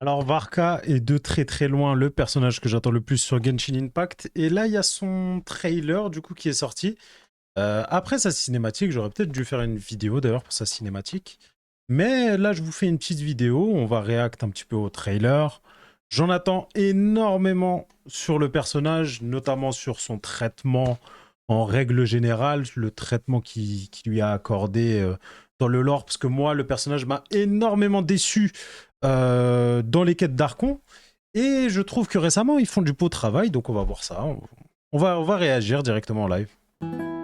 Alors Varka est de très très loin le personnage que j'attends le plus sur Genshin Impact. Et là, il y a son trailer du coup qui est sorti. Après sa cinématique, j'aurais peut-être dû faire une vidéo d'ailleurs pour sa cinématique. Mais là, je vous fais une petite vidéo. On va réacter un petit peu au trailer. J'en attends énormément sur le personnage, notamment sur son traitement en règle générale, le traitement qui lui a accordé dans le lore. Parce que moi, le personnage m'a énormément déçu dans les quêtes d'Archon. Et je trouve que récemment, ils font du beau travail. Donc on va voir ça. On va réagir directement en live.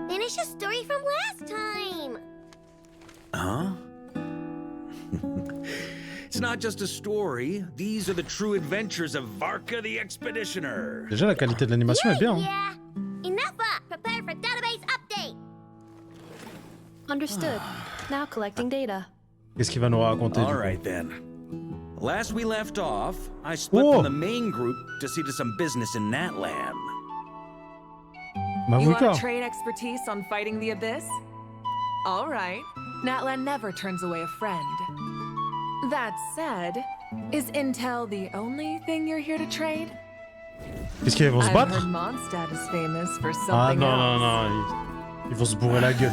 Finish a story from last time. Huh? It's not just a story. These are the true adventures of Varka the Expeditioner. Déjà, la qualité de l'animation est bien. Hein. Yeah. Enough up. Prepare for database update. Understood. Now collecting data. Qu'est-ce qu'il va nous raconter All du coup? right then. Last we left off, I split Oh. from the main group to see to some business in Natlan. You Mavuka. want to trade expertise on fighting the Abyss? All right. Natlan never turns away a friend. That said, is Intel the only thing you're here to trade? Qu'est-ce qu'ils vont se I've battre? heard Mondstadt is famous for Ah something non, else. non, non. Ils vont se bourrer la gueule.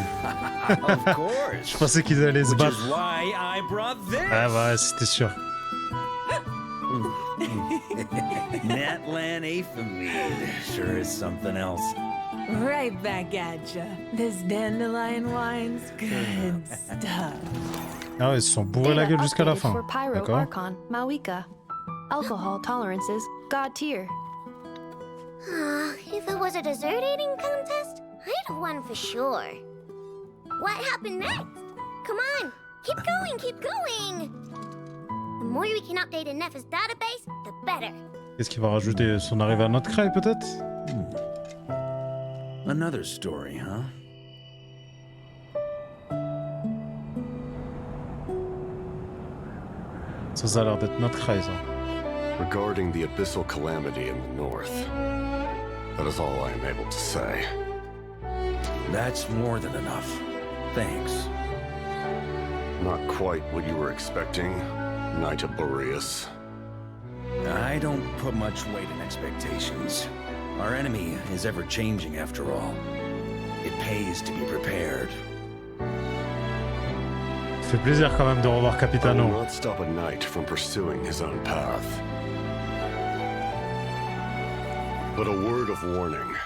Of course. Je pensais qu'ils allaient se Which is battre. why I brought this. Ah ouais, c'était sûr. Natlan Aethamide sure is something else. Right back at ya. This dandelion wine's good stuff. Ah ouais, ils se sont bourrés la gueule jusqu'à la updated fin. For Pyro D'accord. Archon, Mawika. Alcohol tolerances, God tier. If it was a dessert eating contest, I'd have won for sure. What happened next? Come on, keep going, keep going. The more we can update in Nef's database, the better. Qu'est-ce qu'il va rajouter? Son arrivée à notre craie peut-être? Another story, huh? Ça a l'air d'être notre craie ça. Regarding the abyssal calamity in the north, that is all I am able to say. That's more than enough. Thanks. Not quite what you were expecting, Knight of Boreas. I don't put much weight in expectations. Our enemy is ever changing after all. It pays to be prepared. Ça fait plaisir quand même de revoir I will Capitano. not stop a knight from pursuing his own path. But a word of warning.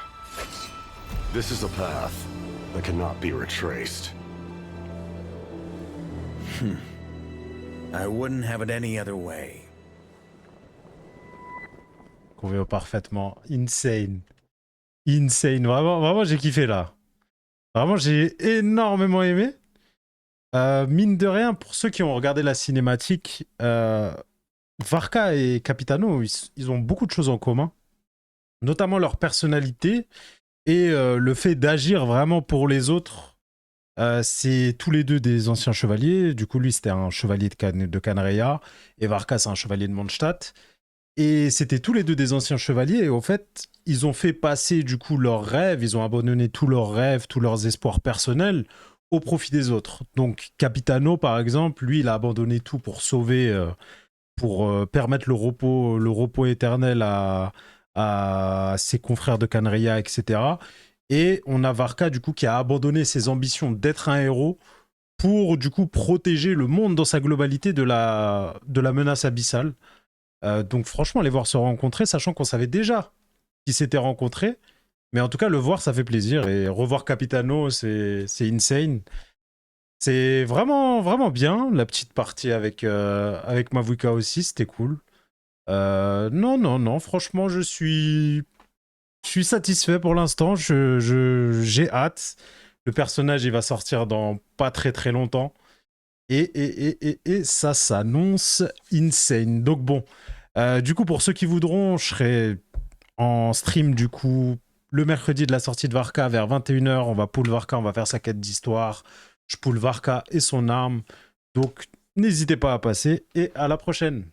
This is a path that cannot be retraced. I wouldn't have it any other way. Convient parfaitement. Insane. Insane. Vraiment, vraiment j'ai kiffé là. Vraiment, j'ai énormément aimé. Mine de rien, pour ceux qui ont regardé la cinématique, Varka et Capitano, ils ont beaucoup de choses en commun. Notamment leur personnalité et le fait d'agir vraiment pour les autres. C'est tous les deux des anciens chevaliers. Du coup, lui, c'était un chevalier de Canreia. Et Varka, c'est un chevalier de Mondstadt. Et c'était tous les deux des anciens chevaliers. Et au fait, ils ont fait passer du coup leurs rêves. Ils ont abandonné tous leurs rêves, tous leurs espoirs personnels au profit des autres. Donc Capitano, par exemple, lui, il a abandonné tout pour sauver, pour permettre le repos éternel à ses confrères de Canreia, etc. Et on a Varka, du coup, qui a abandonné ses ambitions d'être un héros pour, du coup, protéger le monde dans sa globalité de la menace abyssale. Donc franchement, les voir se rencontrer, sachant qu'on savait déjà qu'ils s'étaient rencontrés, mais en tout cas, le voir, ça fait plaisir. Et revoir Capitano, c'est insane. C'est vraiment, vraiment bien. La petite partie avec Mavuka aussi, c'était cool. Non, franchement, je suis satisfait pour l'instant. J'ai hâte. Le personnage, il va sortir dans pas très très longtemps. Et ça s'annonce insane. Donc bon, du coup, pour ceux qui voudront, je serai en stream du coup le mercredi de la sortie de Varka vers 21h. On va pull Varka, on va faire sa quête d'histoire. Je pull Varka et son arme. Donc n'hésitez pas à passer et à la prochaine.